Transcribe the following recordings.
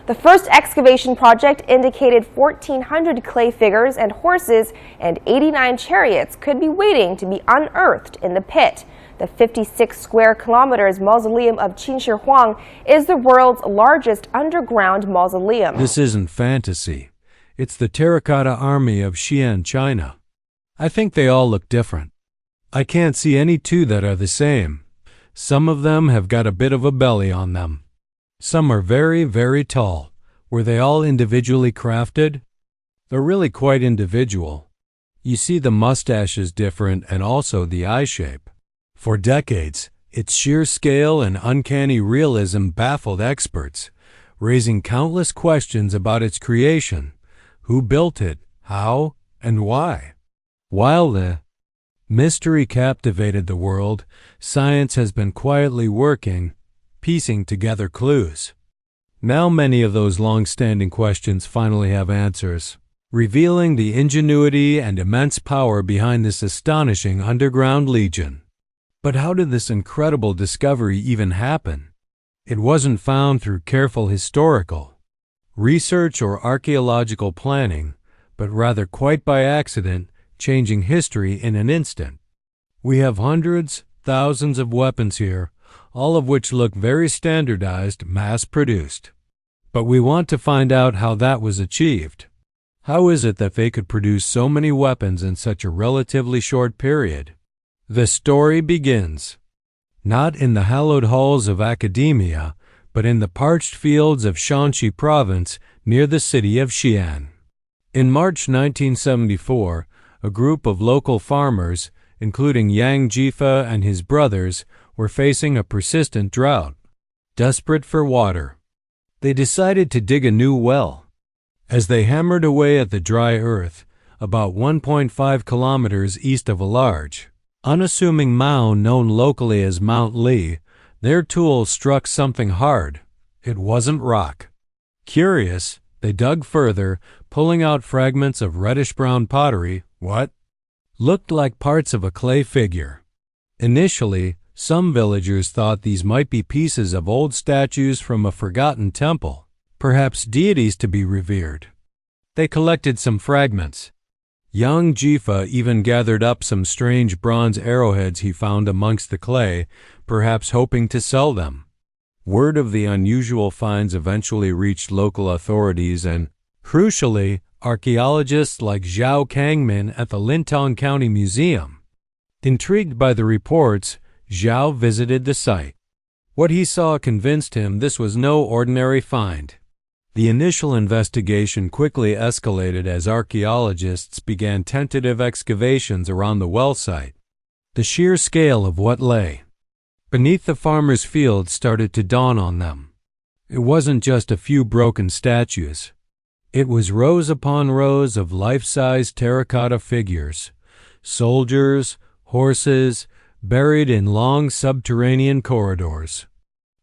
The first excavation project indicated 1,400 clay figures and horses and 89 chariots could be waiting to be unearthed in the pit. The 56 square kilometers mausoleum of Qin Shi Huang is the world's largest underground mausoleum. This isn't fantasy. It's the Terracotta Army of Xi'an, China. I think they all look different. I can't see any two that are the same. Some of them have got a bit of a belly on them. Some are very, very tall. Were they all individually crafted? They're really quite individual. You see the mustache is different and also the eye shape. For decades, its sheer scale and uncanny realism baffled experts, raising countless questions about its creation. Who built it? How? And why? While the mystery captivated the world, science has been quietly working, piecing together clues. Now many of those long-standing questions finally have answers, revealing the ingenuity and immense power behind this astonishing underground legion. But how did this incredible discovery even happen? It wasn't found through careful historical research or archaeological planning, but rather quite by accident, changing history in an instant. We have hundreds, thousands of weapons here, all of which look very standardized, mass-produced. But we want to find out how that was achieved. How is it that they could produce so many weapons in such a relatively short period? The story begins not in the hallowed halls of academia, but in the parched fields of Shanxi province near the city of Xi'an. In March 1974, a group of local farmers, including Yang Jifa and his brothers, were facing a persistent drought. Desperate for water, they decided to dig a new well. As they hammered away at the dry earth, about 1.5 kilometers east of a large, unassuming mound known locally as Mount Li, their tools struck something hard. It wasn't rock. Curious, they dug further, pulling out fragments of reddish-brown pottery. What? Looked like parts of a clay figure. Initially, some villagers thought these might be pieces of old statues from a forgotten temple, perhaps deities to be revered. They collected some fragments. Young Jifa even gathered up some strange bronze arrowheads he found amongst the clay, perhaps hoping to sell them. Word of the unusual finds eventually reached local authorities and, crucially, archaeologists like Zhao Kangmin at the Lintong County Museum. Intrigued by the reports, Zhao visited the site. What he saw convinced him this was no ordinary find. The initial investigation quickly escalated as archaeologists began tentative excavations around the well site. The sheer scale of what lay beneath the farmers' fields started to dawn on them. It wasn't just a few broken statues. It was rows upon rows of life-size terracotta figures, soldiers, horses, buried in long subterranean corridors.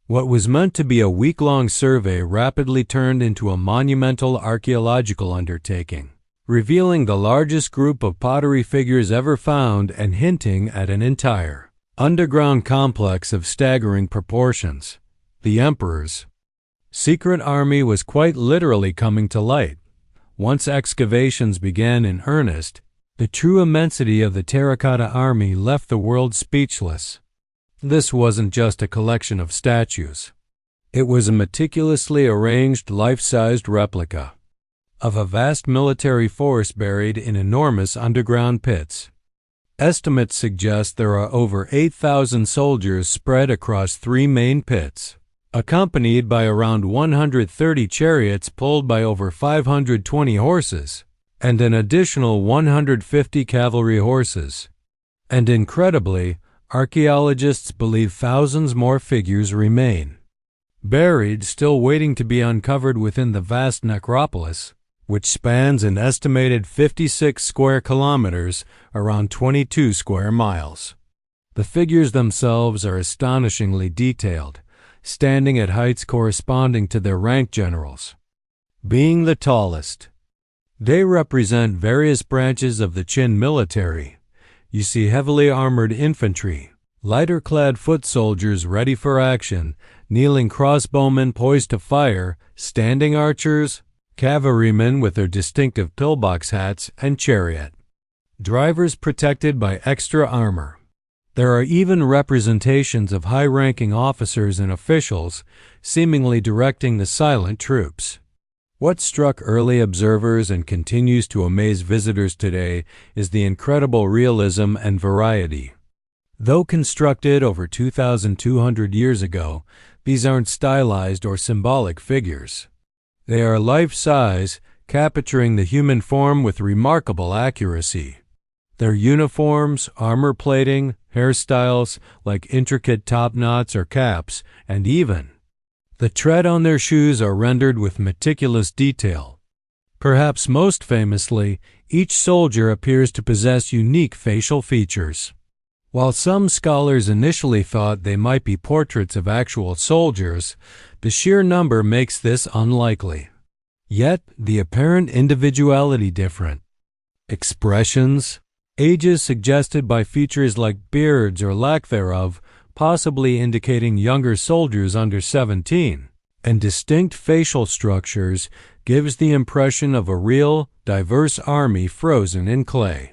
What was meant to be a week-long survey rapidly turned into a monumental archaeological undertaking, revealing the largest group of pottery figures ever found and hinting at an entire underground complex of staggering proportions. The Emperor's secret army was quite literally coming to light. Once excavations began in earnest, the true immensity of the Terracotta Army left the world speechless. This wasn't just a collection of statues. It was a meticulously arranged, life-sized replica of a vast military force buried in enormous underground pits. Estimates suggest there are over 8,000 soldiers spread across 3 main pits, accompanied by around 130 chariots pulled by over 520 horses, and an additional 150 cavalry horses. And incredibly, archaeologists believe thousands more figures remain buried, still waiting to be uncovered within the vast necropolis, which spans an estimated 56 square kilometers, around 22 square miles. The figures themselves are astonishingly detailed, standing at heights corresponding to their rank generals. Being the tallest, they represent various branches of the Qin military. You see heavily armored infantry, Lighter-clad foot soldiers ready for action, kneeling crossbowmen poised to fire, standing archers, cavalrymen with their distinctive pillbox hats, and chariot. Drivers protected by extra armor. There are even representations of high-ranking officers and officials, seemingly directing the silent troops. What struck early observers and continues to amaze visitors today is the incredible realism and variety. Though constructed over 2,200 years ago, these aren't stylized or symbolic figures. They are life-size, capturing the human form with remarkable accuracy. Their uniforms, armor plating, hairstyles like intricate top knots or caps, and even the tread on their shoes are rendered with meticulous detail. Perhaps most famously, each soldier appears to possess unique facial features. While some scholars initially thought they might be portraits of actual soldiers, the sheer number makes this unlikely. Yet, the apparent individuality different. Expressions, ages suggested by features like beards or lack thereof, possibly indicating younger soldiers under 17, and distinct facial structures gives the impression of a real, diverse army frozen in clay.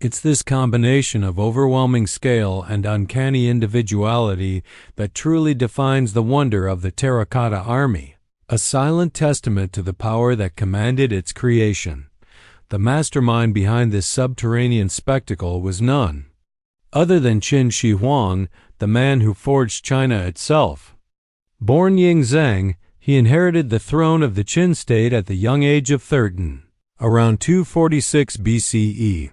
It's this combination of overwhelming scale and uncanny individuality that truly defines the wonder of the Terracotta Army, a silent testament to the power that commanded its creation. The mastermind behind this subterranean spectacle was none other than Qin Shi Huang, the man who forged China itself. Born Ying Zheng, he inherited the throne of the Qin state at the young age of 13, around 246 BCE.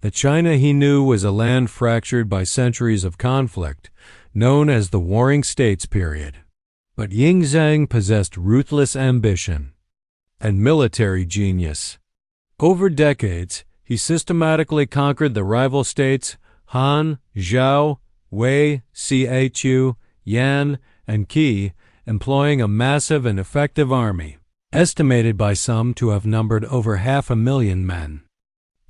The China he knew was a land fractured by centuries of conflict, known as the Warring States period. But Ying Zheng possessed ruthless ambition and military genius. Over decades, he systematically conquered the rival states Han, Zhao, Wei, Chu, Yan, and Qi, employing a massive and effective army, estimated by some to have numbered over 500,000 men.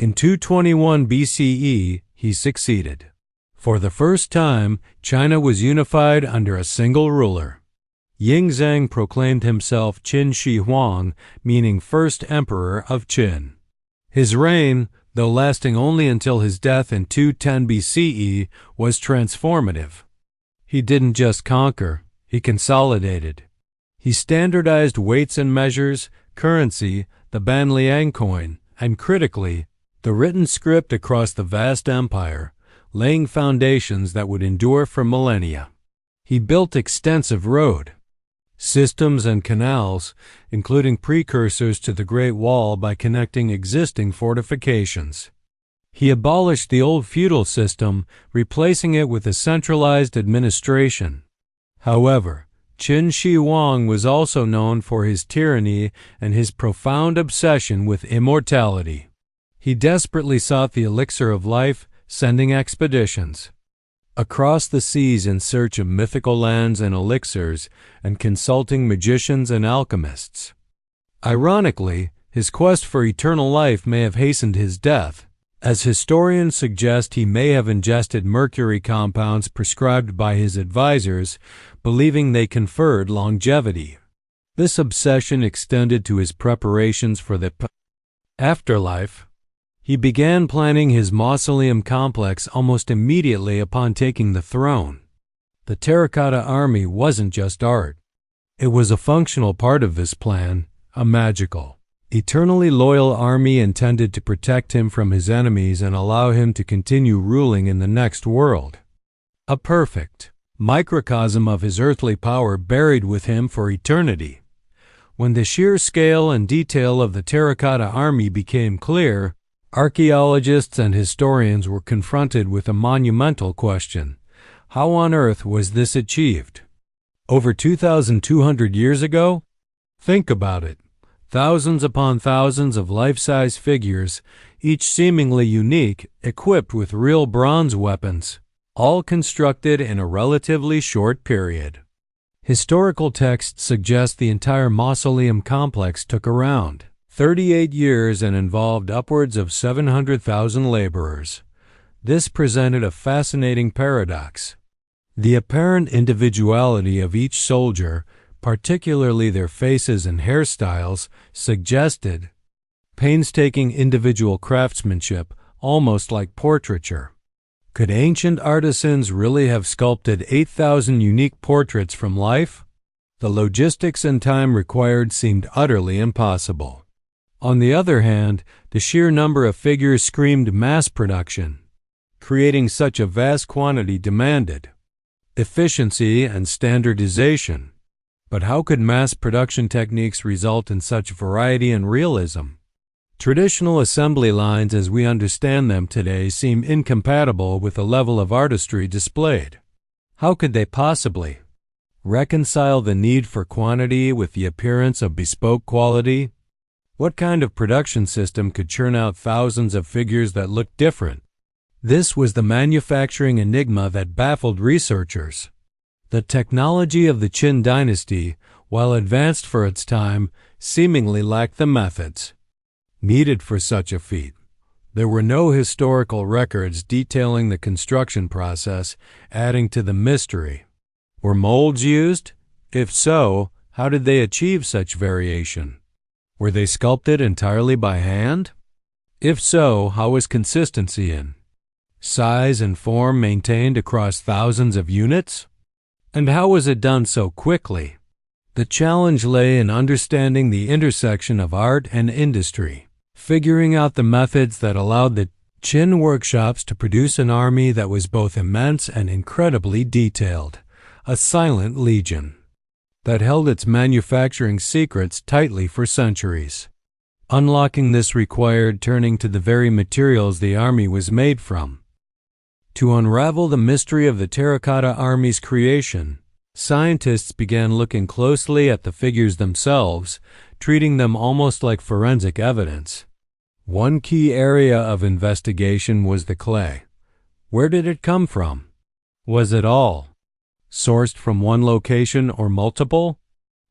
In 221 BCE, he succeeded. For the first time, China was unified under a single ruler. Ying Zheng proclaimed himself Qin Shi Huang, meaning first emperor of Qin. His reign, though lasting only until his death in 210 BCE, was transformative. He didn't just conquer, he consolidated. He standardized weights and measures, currency, the Banliang coin, and critically, the written script across the vast empire, laying foundations that would endure for millennia. He built extensive road systems and canals, including precursors to the Great Wall by connecting existing fortifications. He abolished the old feudal system, replacing it with a centralized administration. However, Qin Shi Huang was also known for his tyranny and his profound obsession with immortality. He desperately sought the elixir of life, sending expeditions across the seas in search of mythical lands and elixirs, and consulting magicians and alchemists. Ironically, his quest for eternal life may have hastened his death, as historians suggest he may have ingested mercury compounds prescribed by his advisors, believing they conferred longevity. This obsession extended to his preparations for the afterlife. He began planning his mausoleum complex almost immediately upon taking the throne. The Terracotta Army wasn't just art. It was a functional part of this plan, a magical, eternally loyal army intended to protect him from his enemies and allow him to continue ruling in the next world. A perfect microcosm of his earthly power buried with him for eternity. When the sheer scale and detail of the Terracotta Army became clear, archaeologists and historians were confronted with a monumental question: how on earth was this achieved? Over 2,200 years ago? Think about it. Thousands upon thousands of life-size figures, each seemingly unique, equipped with real bronze weapons, all constructed in a relatively short period. Historical texts suggest the entire mausoleum complex took around 38 years and involved upwards of 700,000 laborers. This presented a fascinating paradox. The apparent individuality of each soldier, particularly their faces and hairstyles, suggested painstaking individual craftsmanship, almost like portraiture. Could ancient artisans really have sculpted 8,000 unique portraits from life? The logistics and time required seemed utterly impossible. On the other hand, the sheer number of figures screamed mass production. Creating such a vast quantity demanded efficiency and standardization. But how could mass production techniques result in such variety and realism? Traditional assembly lines as we understand them today seem incompatible with the level of artistry displayed. How could they possibly reconcile the need for quantity with the appearance of bespoke quality? What kind of production system could churn out thousands of figures that looked different? This was the manufacturing enigma that baffled researchers. The technology of the Qin dynasty, while advanced for its time, seemingly lacked the methods needed for such a feat. There were no historical records detailing the construction process, adding to the mystery. Were molds used? If so, how did they achieve such variation? Were they sculpted entirely by hand? If so, how was consistency in size and form maintained across thousands of units? And how was it done so quickly? The challenge lay in understanding the intersection of art and industry, figuring out the methods that allowed the Qin workshops to produce an army that was both immense and incredibly detailed, a silent legion that held its manufacturing secrets tightly for centuries. Unlocking this required turning to the very materials the army was made from. To unravel the mystery of the Terracotta Army's creation, scientists began looking closely at the figures themselves, treating them almost like forensic evidence. One key area of investigation was the clay. Where did it come from? Was it all sourced from one location or multiple?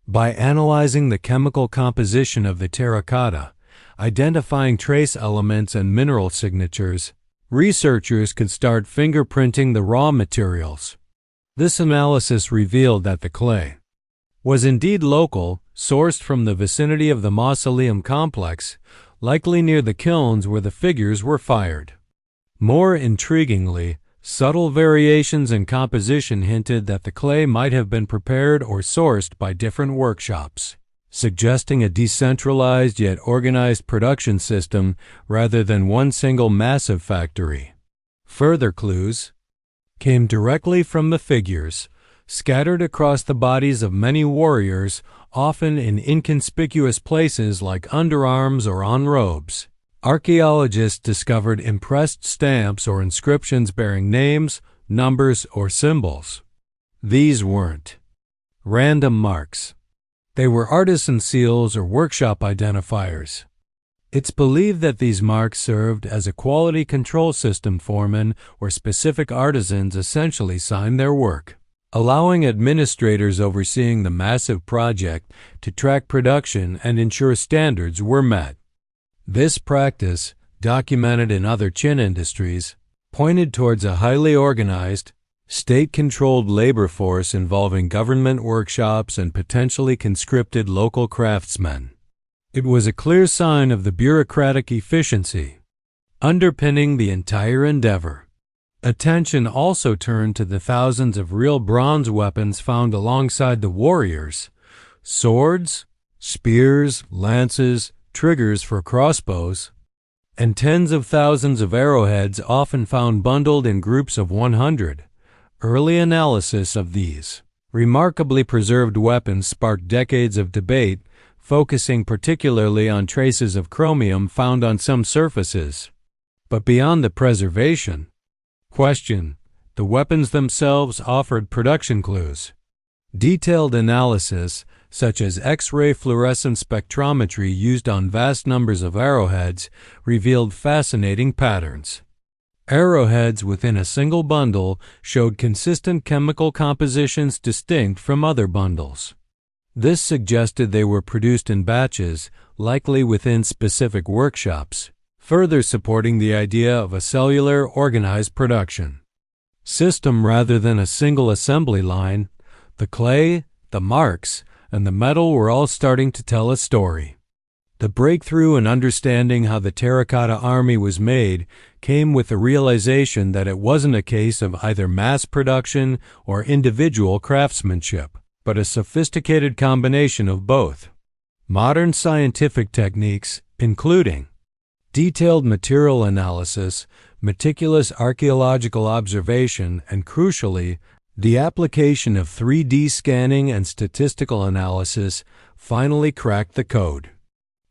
By analyzing the chemical composition of the terracotta, identifying trace elements and mineral signatures, researchers could start fingerprinting the raw materials. This analysis revealed that the clay was indeed local, sourced from the vicinity of the mausoleum complex, likely near the kilns where the figures were fired. More intriguingly, subtle variations in composition hinted that the clay might have been prepared or sourced by different workshops, suggesting a decentralized yet organized production system rather than one single massive factory. Further clues came directly from the figures, scattered across the bodies of many warriors, often in inconspicuous places like underarms or on robes. Archaeologists discovered impressed stamps or inscriptions bearing names, numbers, or symbols. These weren't random marks. They were artisan seals or workshop identifiers. It's believed that these marks served as a quality control system foremen or specific artisans essentially signed their work, allowing administrators overseeing the massive project to track production and ensure standards were met. This practice, documented in other Qin industries, pointed towards a highly organized, state-controlled labor force involving government workshops and potentially conscripted local craftsmen. It was a clear sign of the bureaucratic efficiency underpinning the entire endeavor. Attention also turned to the thousands of real bronze weapons found alongside the warriors: swords, spears, lances, triggers for crossbows, and tens of thousands of arrowheads often found bundled in groups of 100. Early analysis of these remarkably preserved weapons sparked decades of debate, focusing particularly on traces of chromium found on some surfaces. But beyond the preservation question, the weapons themselves offered production clues. Detailed analysis, such as X-ray fluorescence spectrometry used on vast numbers of arrowheads, revealed fascinating patterns. Arrowheads within a single bundle showed consistent chemical compositions distinct from other bundles. This suggested they were produced in batches, likely within specific workshops. further supporting the idea of a cellular, organized production system rather than a single assembly line. The clay, the marks, and the metal were all starting to tell a story. The breakthrough in understanding how the terracotta army was made came with the realization that it wasn't a case of either mass production or individual craftsmanship, but a sophisticated combination of both. Modern scientific techniques, including detailed material analysis, meticulous archaeological observation, and crucially, the application of 3D scanning and statistical analysis, finally cracked the code.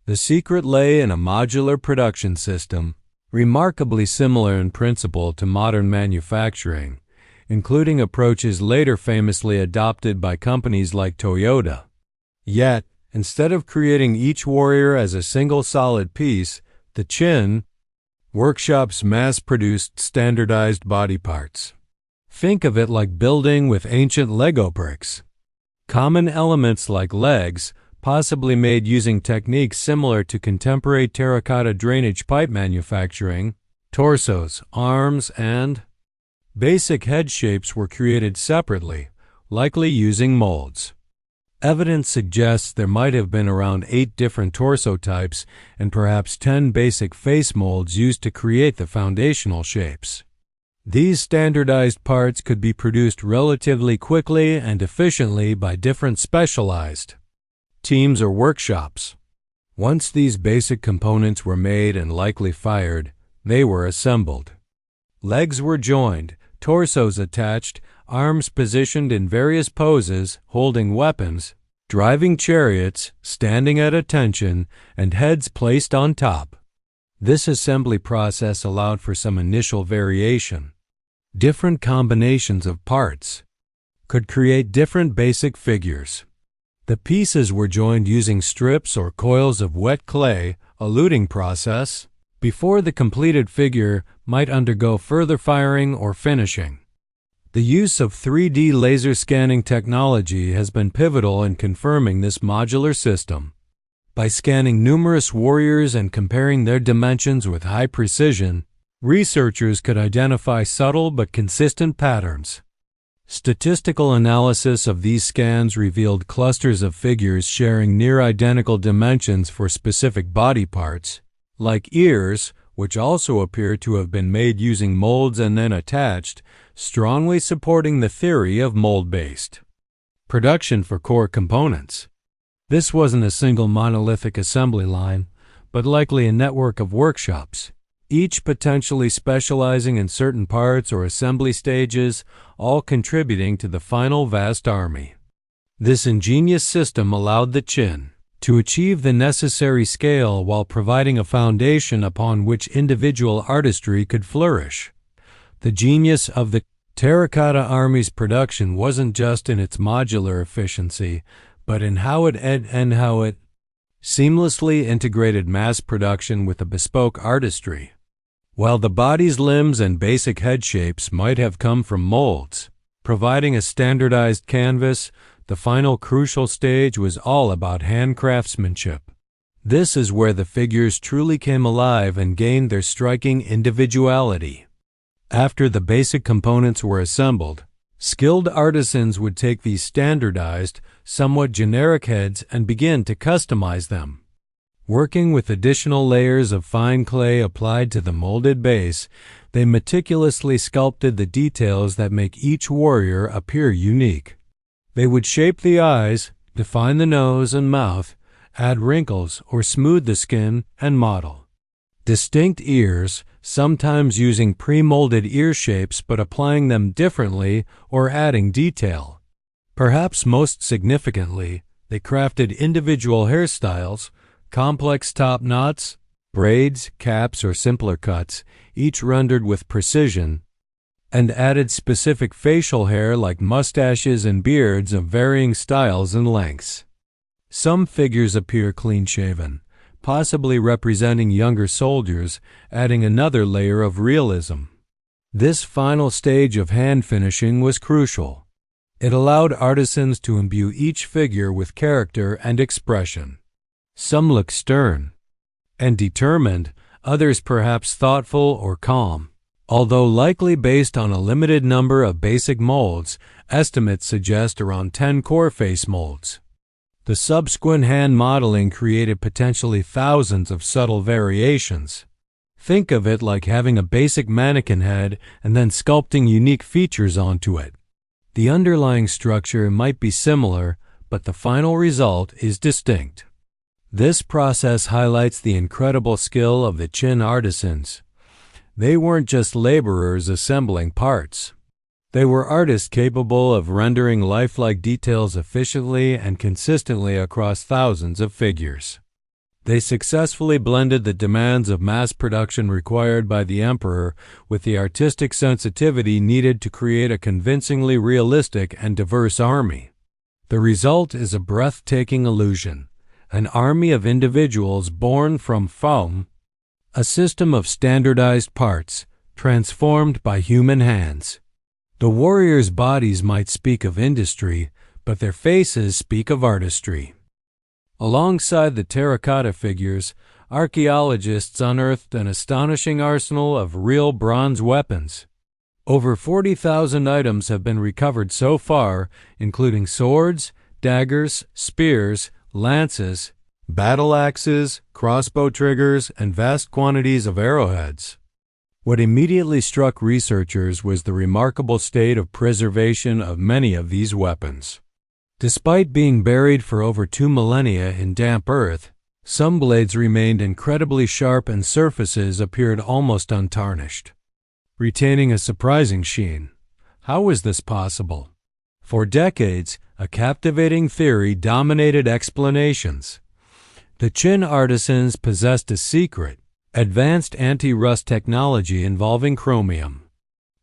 The secret lay in a modular production system, remarkably similar in principle to modern manufacturing, including approaches later famously adopted by companies like Toyota. Yet, instead of creating each warrior as a single solid piece, the Qin workshops mass-produced standardized body parts. Think of it like building with ancient Lego bricks. Common elements like legs, possibly made using techniques similar to contemporary terracotta drainage pipe manufacturing, torsos, arms, and basic head shapes were created separately, likely using molds. Evidence suggests there might have been around 8 different torso types and perhaps 10 basic face molds used to create the foundational shapes. These standardized parts could be produced relatively quickly and efficiently by different specialized teams or workshops. Once these basic components were made and likely fired, they were assembled. Legs were joined, torsos attached, arms positioned in various poses, holding weapons, driving chariots, standing at attention, and heads placed on top. This assembly process allowed for some initial variation. Different combinations of parts could create different basic figures. The pieces were joined using strips or coils of wet clay, a luting process, before the completed figure might undergo further firing or finishing. The use of 3D laser scanning technology has been pivotal in confirming this modular system. By scanning numerous warriors and comparing their dimensions with high precision, researchers could identify subtle but consistent patterns. Statistical analysis of these scans revealed clusters of figures sharing near-identical dimensions for specific body parts, like ears, which also appear to have been made using molds and then attached, strongly supporting the theory of mold-based production for core components. This wasn't a single monolithic assembly line, but likely a network of workshops, each potentially specializing in certain parts or assembly stages, all contributing to the final vast army. This ingenious system allowed the Qin to achieve the necessary scale while providing a foundation upon which individual artistry could flourish. The genius of the terracotta army's production wasn't just in its modular efficiency, but in how it seamlessly integrated mass production with a bespoke artistry. While the body's limbs and basic head shapes might have come from molds, providing a standardized canvas, the final crucial stage was all about hand craftsmanship. This is where the figures truly came alive and gained their striking individuality. After the basic components were assembled, skilled artisans would take these standardized, somewhat generic heads and begin to customize them. Working with additional layers of fine clay applied to the molded base, they meticulously sculpted the details that make each warrior appear unique. They would shape the eyes, define the nose and mouth, add wrinkles or smooth the skin, and model distinct ears, sometimes using pre-molded ear shapes but applying them differently or adding detail. Perhaps most significantly, they crafted individual hairstyles, complex top knots, braids, caps, or simpler cuts, each rendered with precision, and added specific facial hair like mustaches and beards of varying styles and lengths. Some figures appear clean-shaven, possibly representing younger soldiers, adding another layer of realism. This final stage of hand finishing was crucial. It allowed artisans to imbue each figure with character and expression. Some look stern and determined, others perhaps thoughtful or calm. Although likely based on a limited number of basic molds, estimates suggest around 10 core face molds. The subsequent hand modeling created potentially thousands of subtle variations. Think of it like having a basic mannequin head and then sculpting unique features onto it. The underlying structure might be similar, but the final result is distinct. This process highlights the incredible skill of the Qin artisans. They weren't just laborers assembling parts. They were artists capable of rendering lifelike details efficiently and consistently across thousands of figures. They successfully blended the demands of mass production required by the emperor with the artistic sensitivity needed to create a convincingly realistic and diverse army. The result is a breathtaking illusion, an army of individuals born from foam, a system of standardized parts, transformed by human hands. The warriors' bodies might speak of industry, but their faces speak of artistry. Alongside the terracotta figures, archaeologists unearthed an astonishing arsenal of real bronze weapons. Over 40,000 items have been recovered so far, including swords, daggers, spears, lances, battle axes, crossbow triggers, and vast quantities of arrowheads. What immediately struck researchers was the remarkable state of preservation of many of these weapons. Despite being buried for over 2 millennia in damp earth, some blades remained incredibly sharp and surfaces appeared almost untarnished, retaining a surprising sheen. How was this possible? For decades, a captivating theory dominated explanations. The Qin artisans possessed a secret, advanced anti-rust technology involving chromium.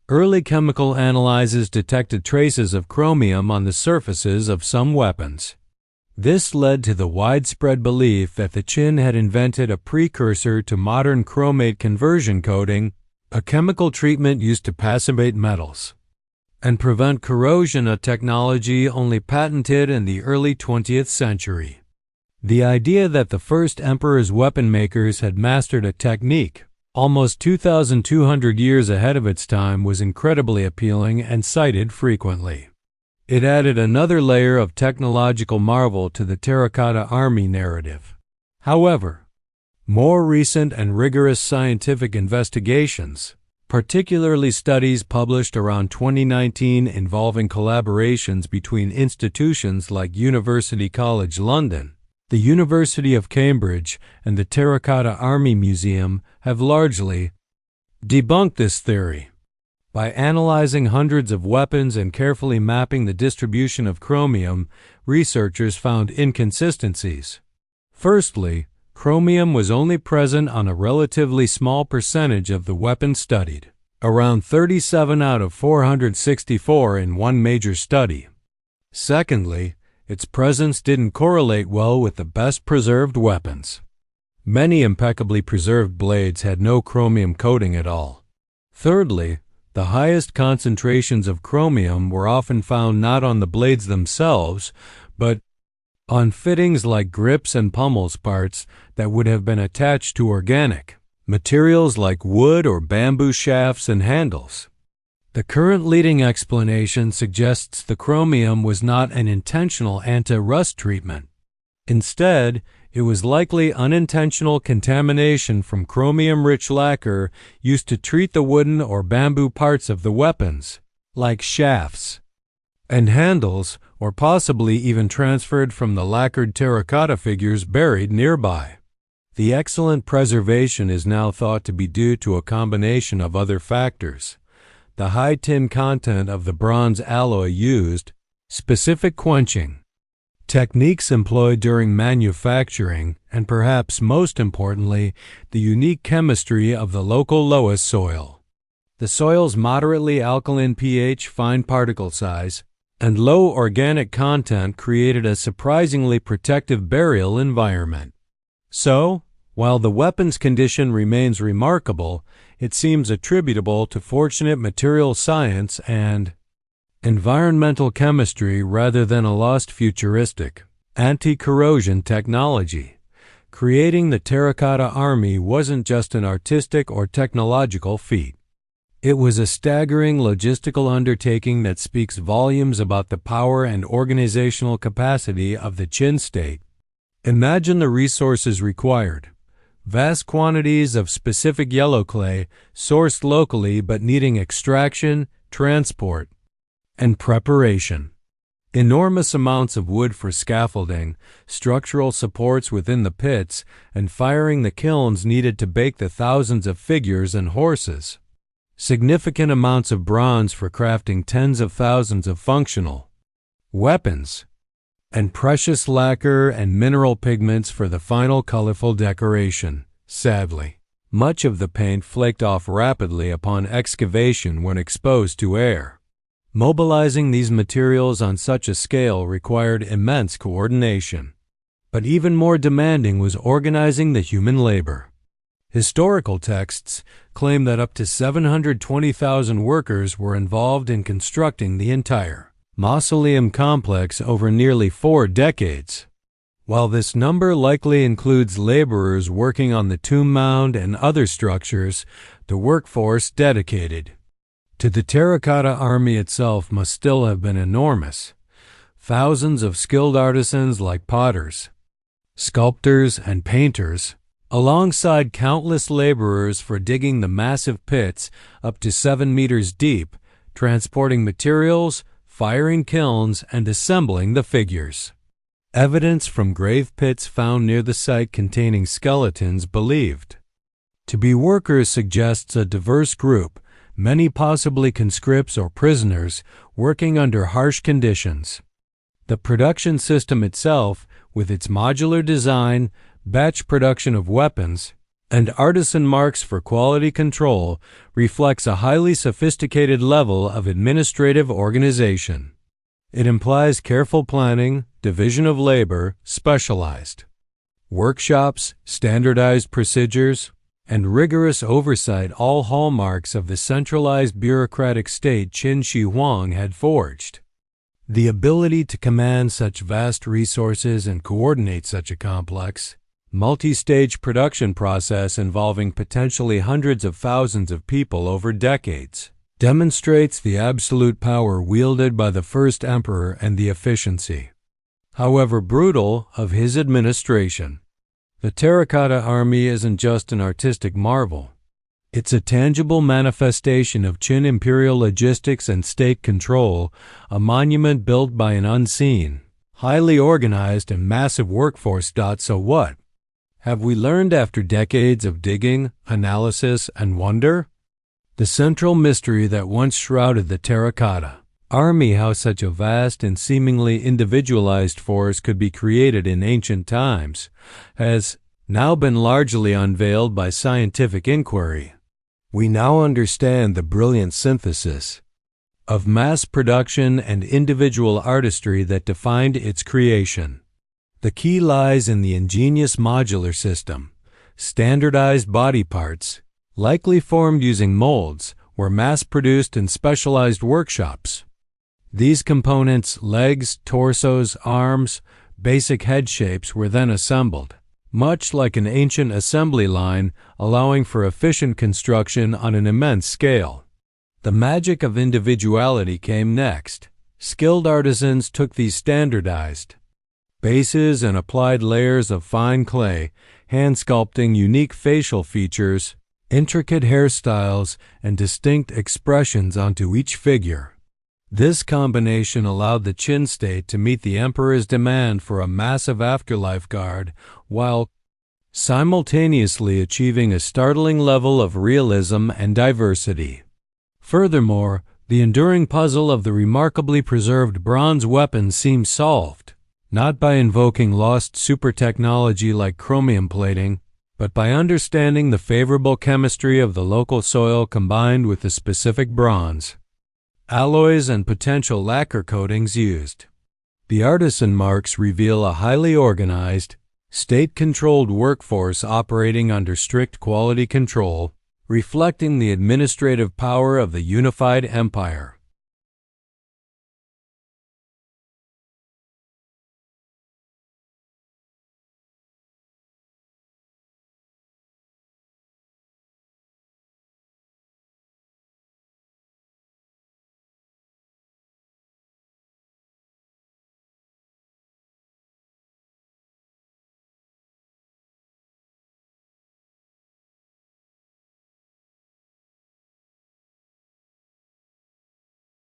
Early chemical analyses detected traces of chromium on the surfaces of some weapons. This led to the widespread belief that the Qin had invented a precursor to modern chromate conversion coating, a chemical treatment used to passivate metals and prevent corrosion, a technology only patented in the early 20th century. The idea that the first emperor's weapon makers had mastered a technique almost 2,200 years ahead of its time was incredibly appealing and cited frequently. It added another layer of technological marvel to the terracotta army narrative. However, more recent and rigorous scientific investigations, particularly studies published around 2019 involving collaborations between institutions like University College London, the University of Cambridge, and the Terracotta Army Museum, have largely debunked this theory. By analyzing hundreds of weapons and carefully mapping the distribution of chromium, researchers found inconsistencies. Firstly, chromium was only present on a relatively small percentage of the weapons studied, around 37 out of 464 in one major study. Secondly, its presence didn't correlate well with the best preserved weapons. Many impeccably preserved blades had no chromium coating at all. Thirdly, the highest concentrations of chromium were often found not on the blades themselves, but on fittings like grips and pummels parts that would have been attached to organic materials like wood or bamboo shafts and handles. The current leading explanation suggests the chromium was not an intentional anti-rust treatment. Instead, it was likely unintentional contamination from chromium-rich lacquer used to treat the wooden or bamboo parts of the weapons, like shafts and handles, or possibly even transferred from the lacquered terracotta figures buried nearby. The excellent preservation is now thought to be due to a combination of other factors: the high tin content of the bronze alloy used, specific quenching techniques employed during manufacturing, and perhaps most importantly, the unique chemistry of the local loess soil. The soil's moderately alkaline pH, fine particle size, and low organic content created a surprisingly protective burial environment. So, while the weapon's condition remains remarkable, it seems attributable to fortunate material science and environmental chemistry rather than a lost futuristic anti-corrosion technology. Creating the Terracotta Army wasn't just an artistic or technological feat. It was a staggering logistical undertaking that speaks volumes about the power and organizational capacity of the Qin state. Imagine the resources required. Vast quantities of specific yellow clay, sourced locally but needing extraction, transport, and preparation. Enormous amounts of wood for scaffolding, structural supports within the pits, and firing the kilns needed to bake the thousands of figures and horses. Significant amounts of bronze for crafting tens of thousands of functional weapons, and precious lacquer and mineral pigments for the final colorful decoration. Sadly, much of the paint flaked off rapidly upon excavation when exposed to air. Mobilizing these materials on such a scale required immense coordination. But even more demanding was organizing the human labor. Historical texts claim that up to 720,000 workers were involved in constructing the entire mausoleum complex over nearly 4 decades. While this number likely includes laborers working on the tomb mound and other structures, the workforce dedicated to the Terracotta Army itself must still have been enormous. Thousands of skilled artisans like potters, sculptors, and painters, alongside countless laborers for digging the massive pits up to 7 meters deep, transporting materials, firing kilns, and assembling the figures. Evidence from grave pits found near the site containing skeletons believed to be workers suggests a diverse group, many possibly conscripts or prisoners, working under harsh conditions. The production system itself, with its modular design, batch production of weapons, and artisan marks for quality control, reflects a highly sophisticated level of administrative organization. It implies careful planning, division of labor, specialized workshops, standardized procedures, and rigorous oversight, all hallmarks of the centralized bureaucratic state Qin Shi Huang had forged. The ability to command such vast resources and coordinate such a complex, multi-stage production process involving potentially hundreds of thousands of people over decades demonstrates the absolute power wielded by the first emperor and the efficiency, however brutal, of his administration. The Terracotta Army isn't just an artistic marvel. It's a tangible manifestation of Qin imperial logistics and state control, a monument built by an unseen, highly organized, and massive workforce. So what have we learned after decades of digging, analysis, and wonder? The central mystery that once shrouded the Terracotta Army, how such a vast and seemingly individualized force could be created in ancient times, has now been largely unveiled by scientific inquiry. We now understand the brilliant synthesis of mass production and individual artistry that defined its creation. The key lies in the ingenious modular system. Standardized body parts, likely formed using molds, were mass-produced in specialized workshops. These components, legs, torsos, arms, basic head shapes, were then assembled, much like an ancient assembly line, allowing for efficient construction on an immense scale. The magic of individuality came next. Skilled artisans took these standardized bases and applied layers of fine clay, hand-sculpting unique facial features, intricate hairstyles, and distinct expressions onto each figure. This combination allowed the Qin state to meet the emperor's demand for a massive afterlife guard, while simultaneously achieving a startling level of realism and diversity. Furthermore, the enduring puzzle of the remarkably preserved bronze weapons seems solved, not by invoking lost super technology like chromium plating, but by understanding the favorable chemistry of the local soil combined with the specific bronze alloys and potential lacquer coatings used. The artisan marks reveal a highly organized, state-controlled workforce operating under strict quality control, reflecting the administrative power of the unified empire.